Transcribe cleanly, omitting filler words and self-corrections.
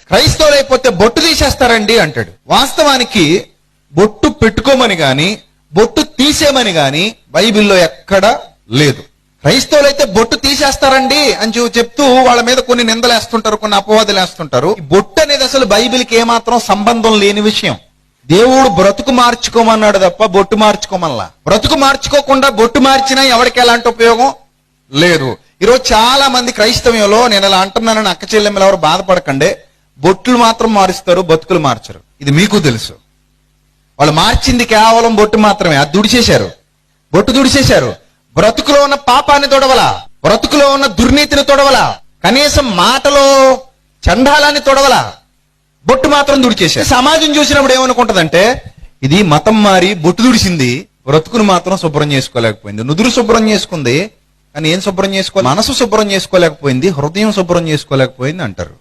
క్రైస్తవులు అయిపోతే బొట్టు తీసేస్తారండి అంటాడు. వాస్తవానికి బొట్టు పెట్టుకోమని గాని బొట్టు తీసేమని గాని బైబిల్లో ఎక్కడా లేదు. క్రైస్తవులైతే బొట్టు తీసేస్తారండి అని చెప్తూ వాళ్ళ మీద కొన్ని నిందలేస్తుంటారు, కొన్ని అపవాదులు వేస్తుంటారు. ఈ బొట్టు అనేది అసలు బైబిల్కి ఏమాత్రం సంబంధం లేని విషయం. దేవుడు బ్రతుకు మార్చుకోమన్నాడు తప్ప బొట్టు మార్చుకోమల్లా. బ్రతుకు మార్చుకోకుండా బొట్టు మార్చినా ఎవరికి ఎలాంటి ఉపయోగం లేదు. ఈరోజు చాలా మంది క్రైస్తవ్యంలో, నేను ఇలా అంటున్నానని అక్క చెల్లెమ్మలు ఎవరు బాధపడకండి, బొట్లు మాత్రం మారుస్తారు, బతుకులు మార్చరు. ఇది మీకు తెలుసు. వాళ్ళు మార్చింది కేవలం బొట్టు మాత్రమే. అది దుడిచేశారు, బొట్టు దుడిచేశారు. బ్రతుకులో ఉన్న పాపాన్ని తొడవలా, బ్రతుకులో ఉన్న దుర్నీతిని తొడవలా, కనీసం మాటలో చండాలాన్ని తొడవలా, బొట్టు మాత్రం దుడిచేశారు. సమాజం చూసినప్పుడు ఏమనుకుంటదంటే, ఇది మతం మారి బొట్టు దుడిసింది, బ్రతుకును మాత్రం శుభ్రం చేసుకోలేకపోయింది. నుదురు శుభ్రం చేసుకుంది కానీ ఏం శుభ్రం చేసుకోవాలి, మనసు శుభ్రం చేసుకోలేకపోయింది, హృదయం శుభ్రం చేసుకోలేకపోయింది అంటారు.